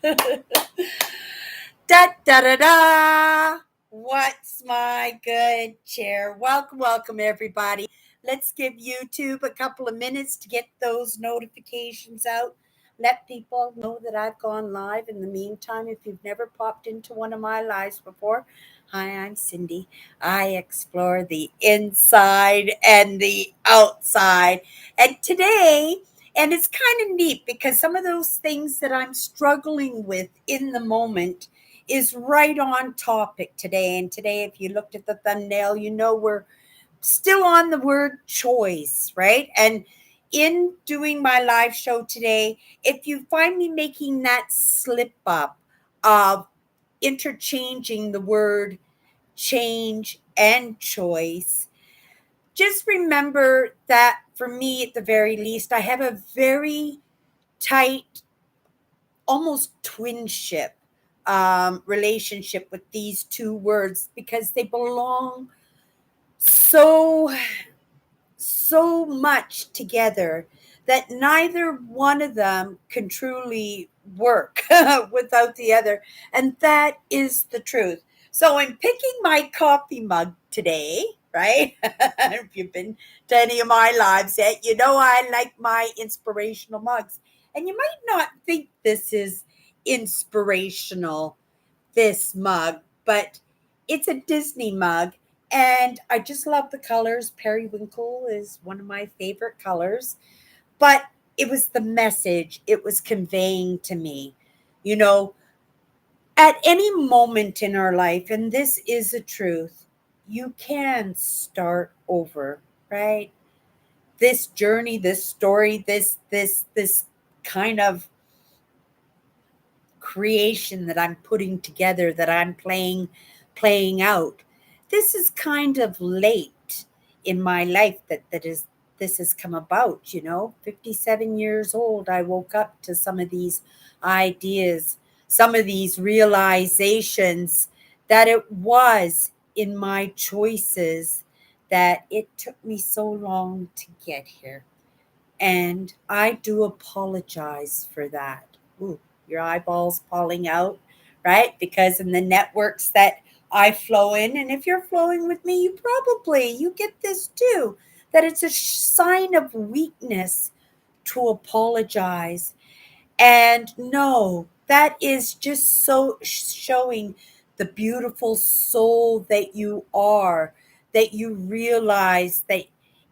Da da da da. What's my good chair? Welcome, everybody. Let's give YouTube a couple of minutes to get those notifications out. Let people know that I've gone live. In the meantime, if you've never popped into one of my lives before, hi, I'm Cindy. I explore the inside and the outside. And today, and it's kind of neat because some of those things that I'm struggling with in the moment is right on topic today. And today, if you looked at the thumbnail, you know we're still on the word choice, right? And in doing my live show today, if you find me making that slip up of interchanging the word change and choice, just remember that for me, at the very least, I have a very tight, almost twinship relationship with these two words because they belong so much together that neither one of them can truly work without the other. And that is the truth. So I'm picking my coffee mug today, right? If you've been to any of my lives yet, you know I like my inspirational mugs. And you might not think this is inspirational, this mug, but it's a Disney mug. And I just love the colors. Periwinkle is one of my favorite colors. But it was the message it was conveying to me. You know, at any moment in our life, and this is a truth, you can start over, right? This journey, this story, this kind of creation that I'm putting together, that I'm playing out. This is kind of late in my life that is this has come about, 57 years old. I woke up to some of these ideas, some of these realizations that it was in my choices that it took me so long to get here. And I do apologize for that. Ooh, your eyeballs falling out, right? Because in the networks that I flow in, and if you're flowing with me, you get this too, that it's a sign of weakness to apologize. And no, that is just so showing the beautiful soul that you are, that you realize that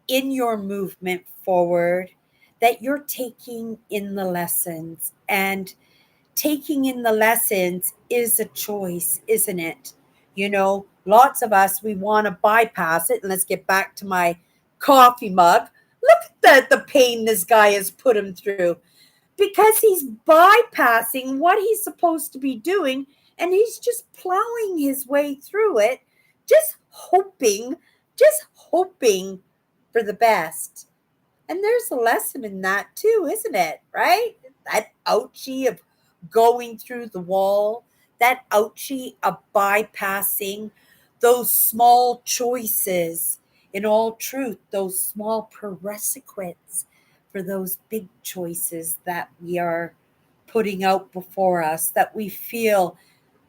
in your movement forward, that you're taking in the lessons. And taking in the lessons is a choice, isn't it? Lots of us, we want to bypass it. And let's get back to my coffee mug. Look at the pain this guy has put him through because he's bypassing what he's supposed to be doing and he's just plowing his way through it, just hoping for the best. And there's a lesson in that too, isn't it? Right? That ouchie of going through the wall, that ouchie of bypassing those small choices. In all truth, those small prerequisites for those big choices that we are putting out before us, that we feel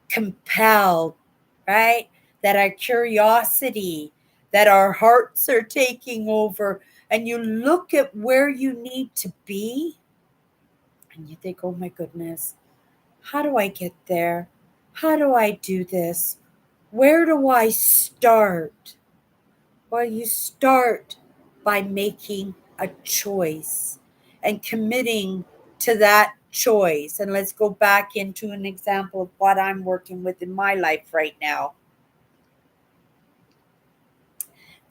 compelled, right? That our curiosity, that our hearts are taking over, and you look at where you need to be, and you think, oh my goodness, how do I get there? How do I do this? Where do I start? Well, you start by making a choice and committing to that choice. And let's go back into an example of what I'm working with in my life right now.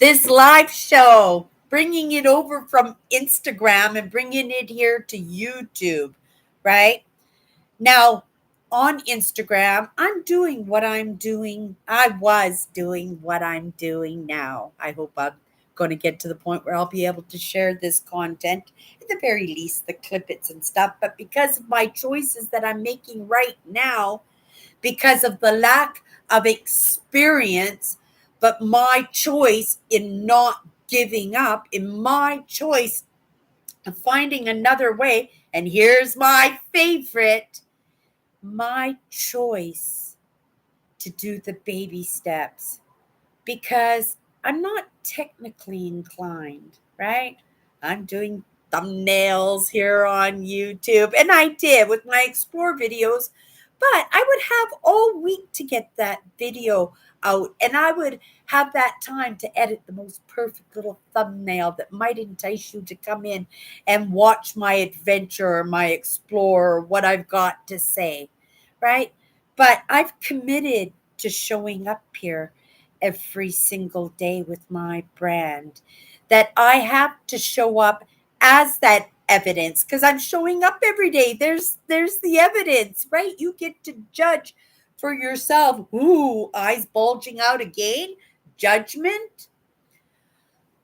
This live show, bringing it over from Instagram and bringing it here to YouTube, right? Now, on Instagram, I'm doing what I'm doing. I was doing what I'm doing now. I hope I'm going to get to the point where I'll be able to share this content, at the very least, the clippets and stuff. But because of my choices that I'm making right now, because of the lack of experience, but my choice in not giving up, in my choice of finding another way, and here's my favorite, my choice to do the baby steps because I'm not technically inclined, right? I'm doing thumbnails here on YouTube, and I did with my explore videos, but I would have all week to get that video out, and I would have that time to edit the most perfect little thumbnail that might entice you to come in and watch my adventure or my explore or what I've got to say, right? But I've committed to showing up here every single day with my brand, that I have to show up as that evidence because I'm showing up every day. There's the evidence, right? You get to judge for yourself. Ooh, eyes bulging out again, judgment.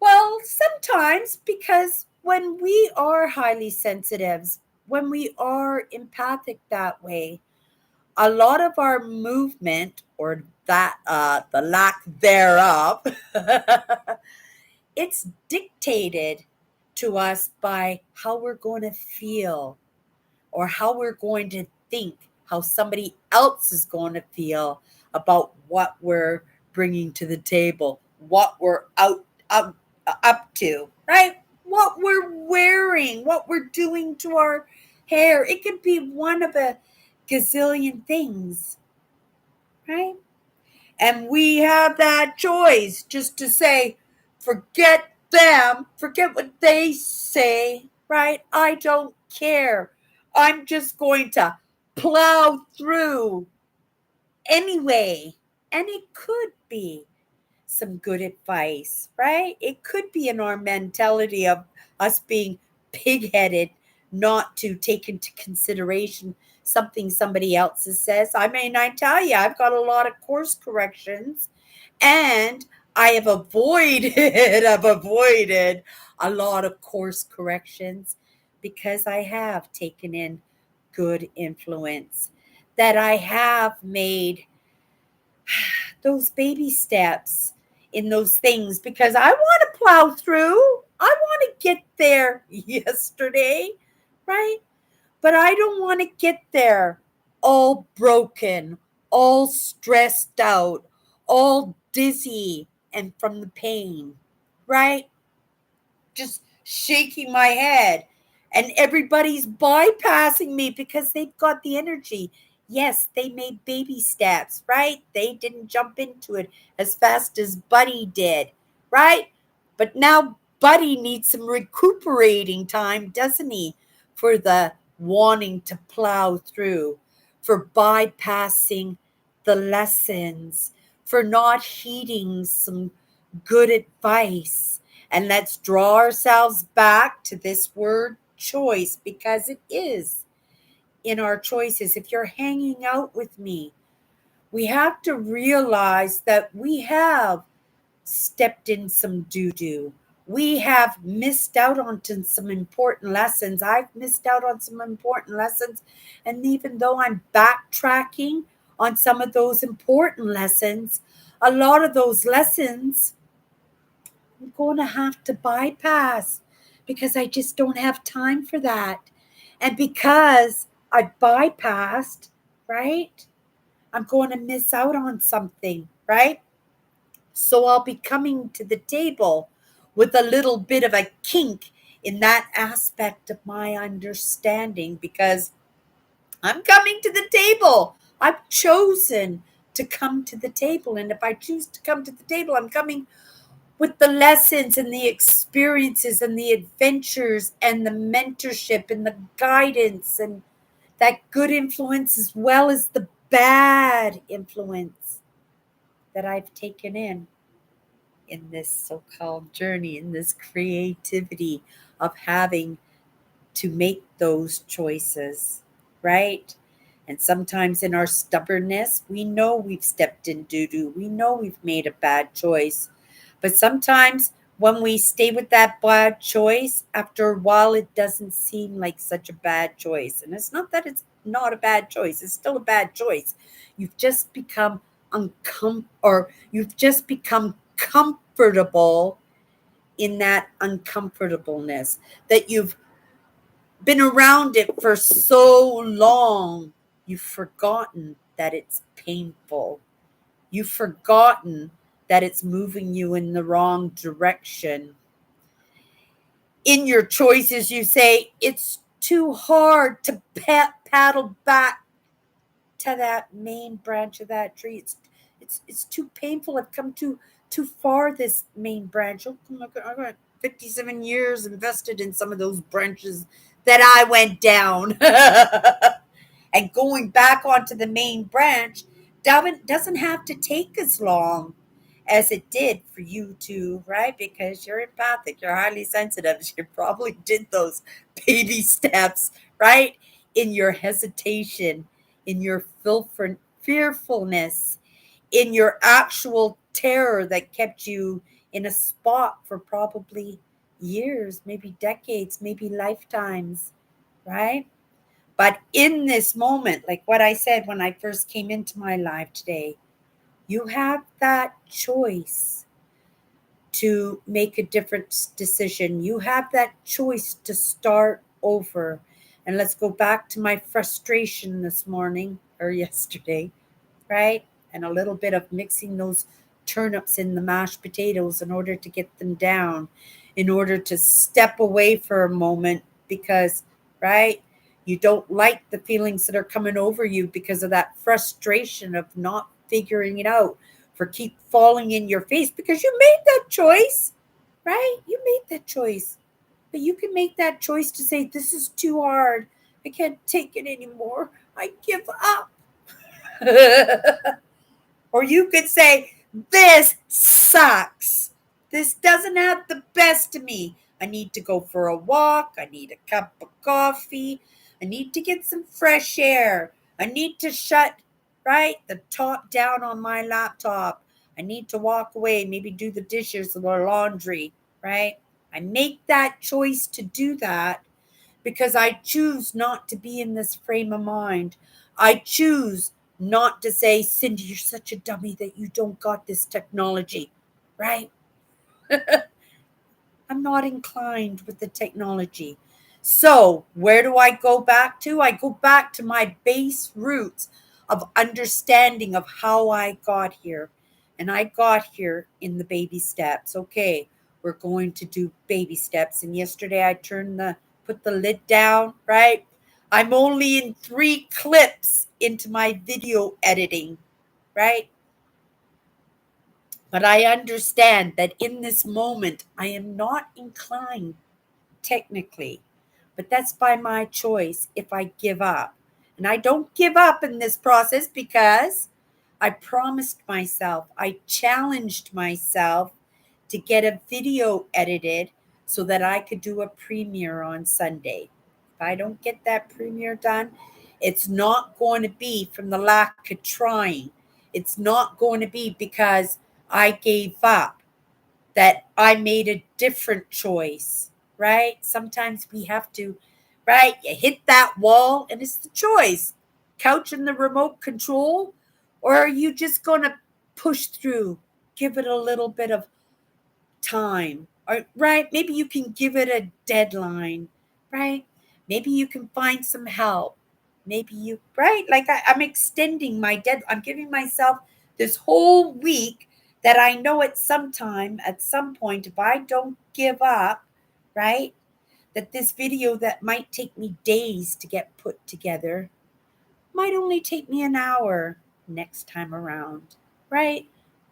Well, sometimes because when we are highly sensitives, when we are empathic that way, a lot of our movement or that the lack thereof it's dictated to us by how we're going to feel or how we're going to think, how somebody else is going to feel about what we're bringing to the table, what we're up to, right? What we're wearing, what we're doing to our hair. It could be one of a gazillion things, right? And we have that choice just to say, forget them, forget what they say, right? I don't care. I'm just going to plow through anyway. And it could be some good advice, right? It could be in our mentality of us being pig-headed, not to take into consideration something somebody else says. I may not tell you, I've got a lot of course corrections, and I have avoided, I've avoided a lot of course corrections because I have taken in good influence, that I have made those baby steps in those things because I want to plow through. I want to get there yesterday, right? But I don't want to get there all broken, all stressed out, all dizzy and from the pain, right? Just shaking my head. And everybody's bypassing me because they've got the energy. Yes, they made baby steps, right? They didn't jump into it as fast as Buddy did, right? But now Buddy needs some recuperating time, doesn't he? For the wanting to plow through, for bypassing the lessons, for not heeding some good advice. And let's draw ourselves back to this word choice because it is in our choices. If you're hanging out with me, we have to realize that we have stepped in some doo doo. We have missed out on some important lessons. I've missed out on some important lessons. And even though I'm backtracking on some of those important lessons, a lot of those lessons I'm going to have to bypass because I just don't have time for that. And because I bypassed, right, I'm going to miss out on something, right? So I'll be coming to the table with a little bit of a kink in that aspect of my understanding because I'm coming to the table. I've chosen to come to the table. And if I choose to come to the table, I'm coming with the lessons and the experiences and the adventures and the mentorship and the guidance and that good influence as well as the bad influence that I've taken in this so-called journey, in this creativity of having to make those choices, right? And sometimes in our stubbornness, we know we've stepped in doo doo. We know we've made a bad choice. But sometimes when we stay with that bad choice, after a while, it doesn't seem like such a bad choice. And it's not that it's not a bad choice, it's still a bad choice. You've just become you've just become comfortable in that uncomfortableness, that you've been around it for so long You've forgotten that it's painful. You've forgotten that it's moving you in the wrong direction. In your choices, you say, it's too hard to paddle back to that main branch of that tree. It's too painful. I've come too far this main branch. Oh, I got 57 years invested in some of those branches that I went down. And going back onto the main branch doesn't have to take as long as it did for you to, right? Because you're empathic, you're highly sensitive. You probably did those baby steps, right? In your hesitation, in your fearfulness, in your actual terror that kept you in a spot for probably years, maybe decades, maybe lifetimes, right? But in this moment, like what I said when I first came into my life today, you have that choice to make a different decision. You have that choice to start over. And let's go back to my frustration this morning or yesterday, right? And a little bit of mixing those turnips in the mashed potatoes in order to get them down, in order to step away for a moment because, right? You don't like the feelings that are coming over you because of that frustration of not figuring it out, for keep falling in your face because you made that choice, right? You made that choice. But you can make that choice to say, this is too hard. I can't take it anymore. I give up. Or you could say, this sucks. This doesn't have the best of me. I need to go for a walk. I need a cup of coffee. I need to get some fresh air. I need to shut, right, the top down on my laptop. I need to walk away, maybe do the dishes or laundry, right? I make that choice to do that because I choose not to be in this frame of mind. I choose not to say, Cindy, you're such a dummy that you don't got this technology, right? I'm not inclined with the technology. So, where do I go back to? I go back to my base roots of understanding of how I got here. And I got here in the baby steps. Okay, we're going to do baby steps. And yesterday I put the lid down, right? I'm only in 3 clips into my video editing, right? But I understand that in this moment, I am not inclined technically, but that's by my choice if I give up. And I don't give up in this process because I promised myself, I challenged myself to get a video edited so that I could do a premiere on Sunday. If I don't get that premiere done, it's not going to be from the lack of trying. It's not going to be because I gave up, that I made a different choice, right? Sometimes we have to, right? You hit that wall and it's the choice. Couch in the remote control, or are you just going to push through? Give it a little bit of time, or, right? Maybe you can give it a deadline, right? Maybe you can find some help. Maybe you, right? Like I'm extending my I'm giving myself this whole week that I know at some point, if I don't give up, right? That this video that might take me days to get put together might only take me an hour next time around, right?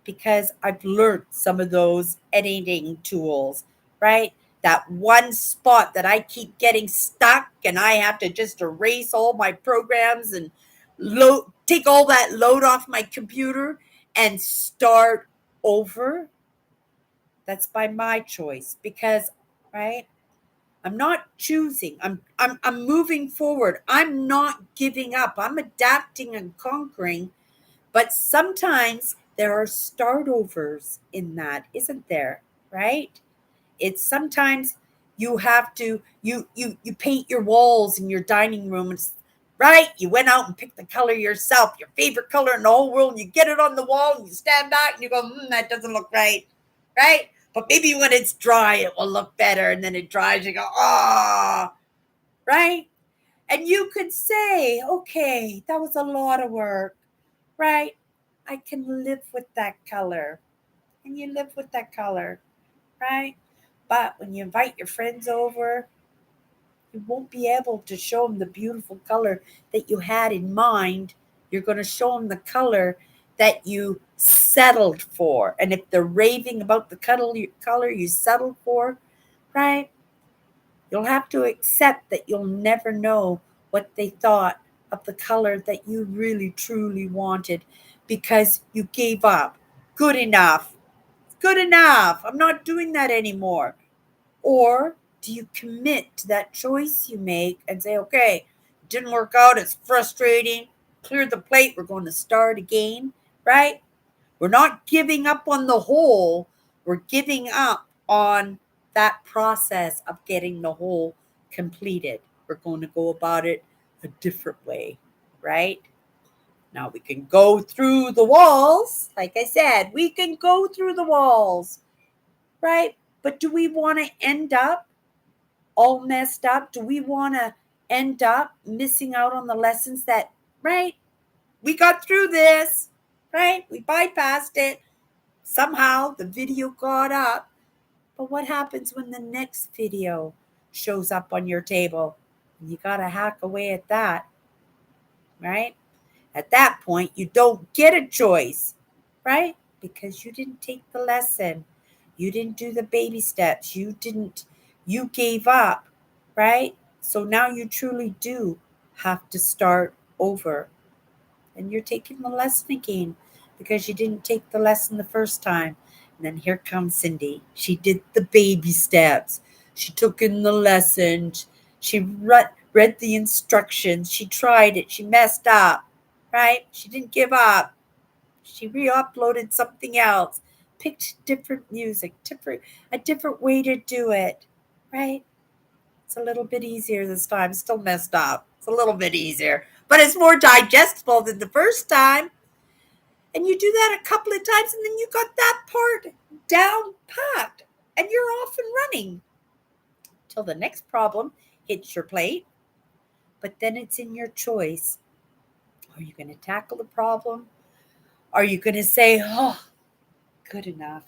Because I've learned some of those editing tools, right? That one spot that I keep getting stuck and I have to just erase all my programs and take all that load off my computer and start over. That's by my choice because, right? I'm not choosing. I'm moving forward. I'm not giving up. I'm adapting and conquering. But sometimes there are start overs in that, isn't there? Right? It's sometimes you have to you paint your walls in your dining room and right? You went out and picked the color yourself, your favorite color in the whole world, and you get it on the wall and you stand back and you go, that doesn't look right. Right? But maybe when it's dry, it will look better. And then it dries, you go, right? And you could say, okay, that was a lot of work, right? I can live with that color. And you live with that color, right? But when you invite your friends over, you won't be able to show them the beautiful color that you had in mind. You're going to show them the color that you settled for. And if they're raving about the color you settled for, right? You'll have to accept that you'll never know what they thought of the color that you really truly wanted because you gave up. Good enough. Good enough. I'm not doing that anymore. Or do you commit to that choice you make and say, okay, it didn't work out. It's frustrating. Clear the plate. We're going to start again, right? We're not giving up on the whole. We're giving up on that process of getting the whole completed. We're going to go about it a different way, right? Now we can go through the walls. Like I said, we can go through the walls, right? But do we want to end up all messed up? Do we want to end up missing out on the lessons that, right? We got through this, right? We bypassed it. Somehow the video got up. But what happens when the next video shows up on your table? You got to hack away at that, right? At that point, you don't get a choice, right? Because you didn't take the lesson. You didn't do the baby steps. You gave up, right? So now you truly do have to start over. And you're taking the lesson again because you didn't take the lesson the first time. And then here comes Cindy. She did the baby steps. She took in the lesson. She read the instructions. She tried it. She messed up, right? She didn't give up. She re-uploaded something else, picked different music, a different way to do it, right? It's a little bit easier this time. Still messed up. It's a little bit easier, but it's more digestible than the first time. And you do that a couple of times, and then you got that part down packed, and you're off and running till the next problem hits your plate. But then it's in your choice. Are you going to tackle the problem? Are you going to say, oh, good enough?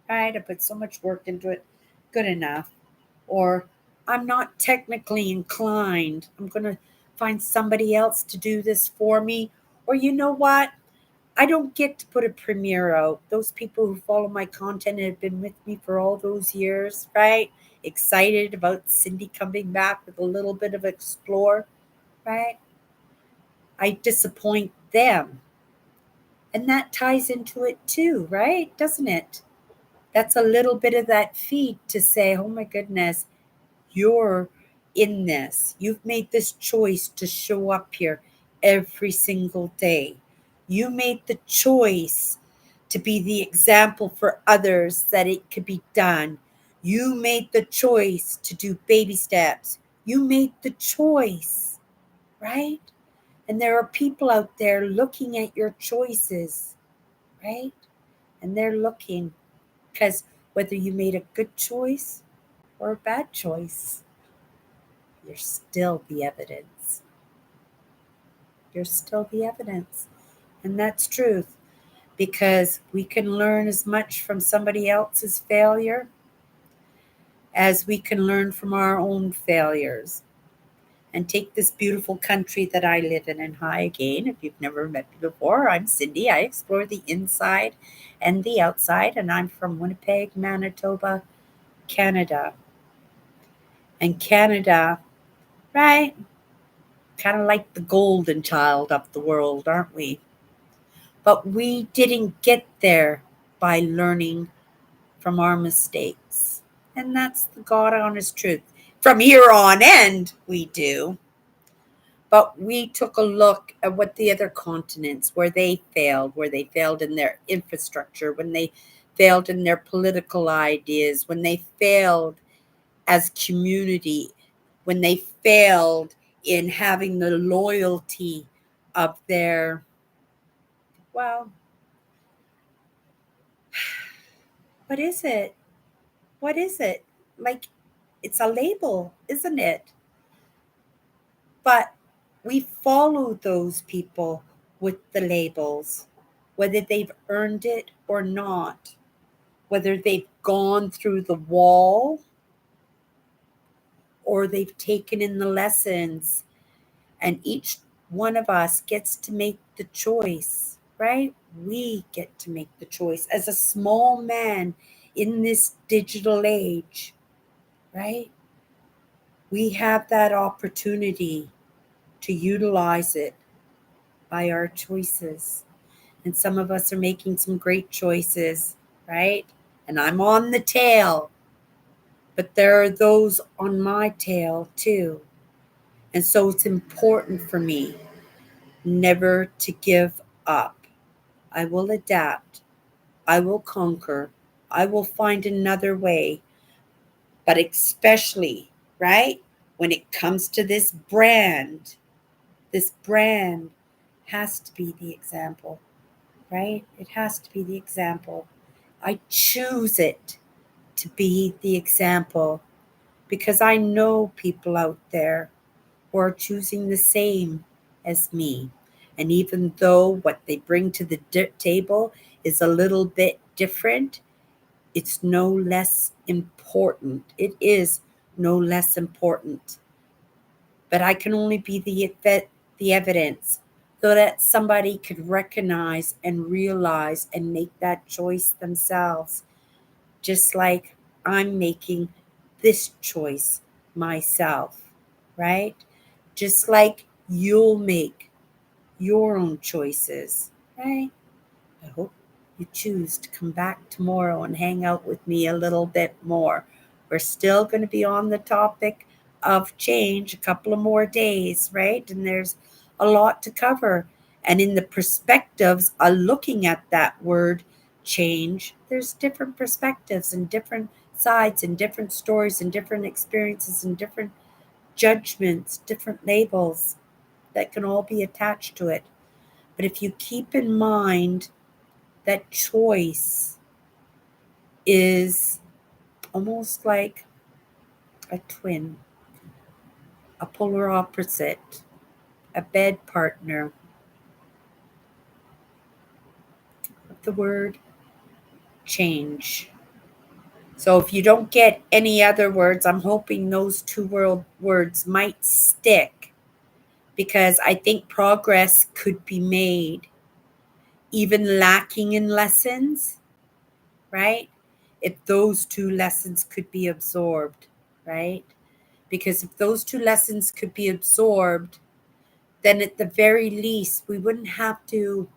Right? I put so much work into it. Good enough. Or I'm not technically inclined. I'm going to find somebody else to do this for me. Or you know what? I don't get to put a premiere out. Those people who follow my content and have been with me for all those years, right? Excited about Cindy coming back with a little bit of explore, right? I disappoint them. And that ties into it too, right? Doesn't it? That's a little bit of that feed to say, oh my goodness, you're in this. You've made this choice to show up here every single day. You made the choice to be the example for others that it could be done. You made the choice to do baby steps. You made the choice, right? And there are people out there looking at your choices, right? And they're looking because whether you made a good choice or a bad choice, you're still the evidence. You're still the evidence. And that's truth because we can learn as much from somebody else's failure as we can learn from our own failures. And take this beautiful country that I live in. And hi again, if you've never met me before, I'm Cindy. I explore the inside and the outside, and I'm from Winnipeg, Manitoba, Canada. And Canada, right? Kind of like the golden child of the world, aren't we? But we didn't get there by learning from our mistakes. And that's the God honest truth. From here on end, we do. But we took a look at what the other continents, where they failed in their infrastructure, when they failed in their political ideas, when they failed as community, when they failed in having the loyalty of their, well, what is it? What is it? Like, it's a label, isn't it? But we follow those people with the labels, whether they've earned it or not, whether they've gone through the wall or they've taken in the lessons. And each one of us gets to make the choice, right? We get to make the choice as a small man in this digital age, right? We have that opportunity to utilize it by our choices. And some of us are making some great choices, right? And I'm on the tail, but there are those on my tail too. And so it's important for me never to give up. I will adapt. I will conquer. I will find another way. But especially, right, when it comes to this brand has to be the example, right? It has to be the example. I choose it to be the example because I know people out there who are choosing the same as me. And even though what they bring to the table is a little bit different, it's no less important. It is no less important. But I can only be the evidence so that somebody could recognize and realize and make that choice themselves, just like I'm making this choice myself, right? Just like you'll make your own choices, right? I hope you choose to come back tomorrow and hang out with me a little bit more. We're still going to be on the topic of change a couple of more days, right? And there's a lot to cover. And in the perspectives of looking at that word change, there's different perspectives and different sides and different stories and different experiences and different judgments, different labels that can all be attached to it. But if you keep in mind that choice is almost like a twin, a polar opposite, a bed partner of the word change. So if you don't get any other words, I'm hoping those words might stick because I think progress could be made, even lacking in lessons, right? If those two lessons could be absorbed, right? Because if those two lessons could be absorbed, then at the very least, we wouldn't have to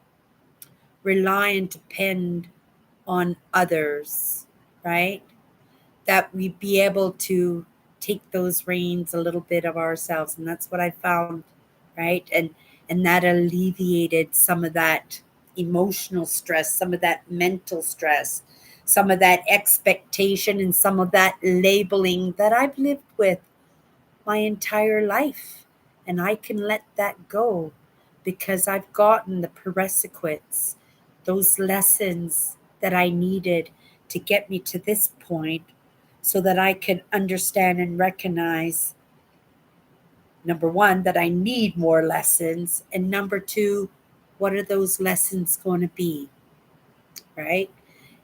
rely and depend on others, right? That we'd be able to take those reins a little bit of ourselves. And that's what I found, right? And that alleviated some of that emotional stress, some of that mental stress, some of that expectation, and some of that labeling that I've lived with my entire life. And I can let that go because I've gotten the prerequisites, those lessons that I needed to get me to this point so that I can understand and recognize number one, that I need more lessons, and number two, what are those lessons going to be, right?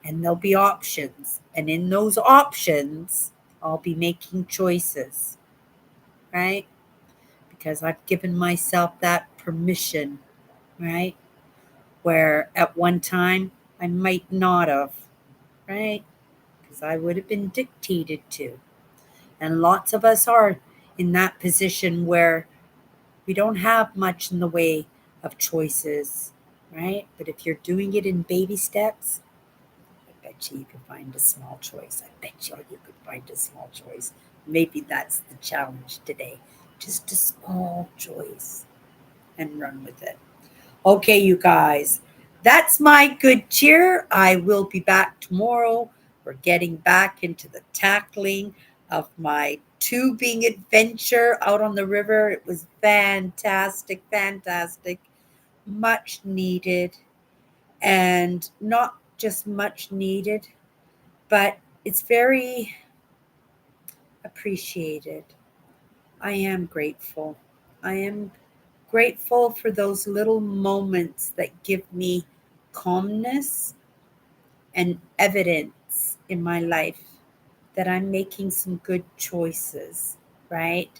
And there'll be options. And in those options, I'll be making choices, right? Because I've given myself that permission, right? Where at one time I might not have, right? Because I would have been dictated to. And lots of us are in that position where we don't have much in the way of choices, right? But if you're doing it in baby steps, I bet you could find a small choice. I bet you could find a small choice. Maybe that's the challenge today. Just a small choice and run with it. Okay, you guys, that's my good cheer. I will be back tomorrow. We're getting back into the tackling of my tubing adventure out on the river. It was fantastic, fantastic, much needed, and not just much needed, but it's very appreciated. I am grateful. I am grateful for those little moments that give me calmness and evidence in my life that I'm making some good choices, right?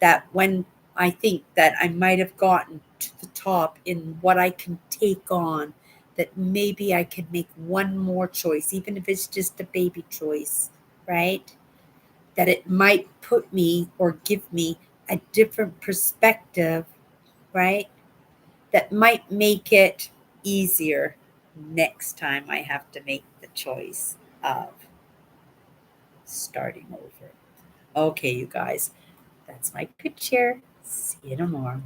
That when I think that I might have gotten to the top in what I can take on, that maybe I could make one more choice, even if it's just a baby choice, right? That it might put me or give me a different perspective, right? That might make it easier next time I have to make the choice of starting over. Okay, you guys, that's my pitch here. See you tomorrow.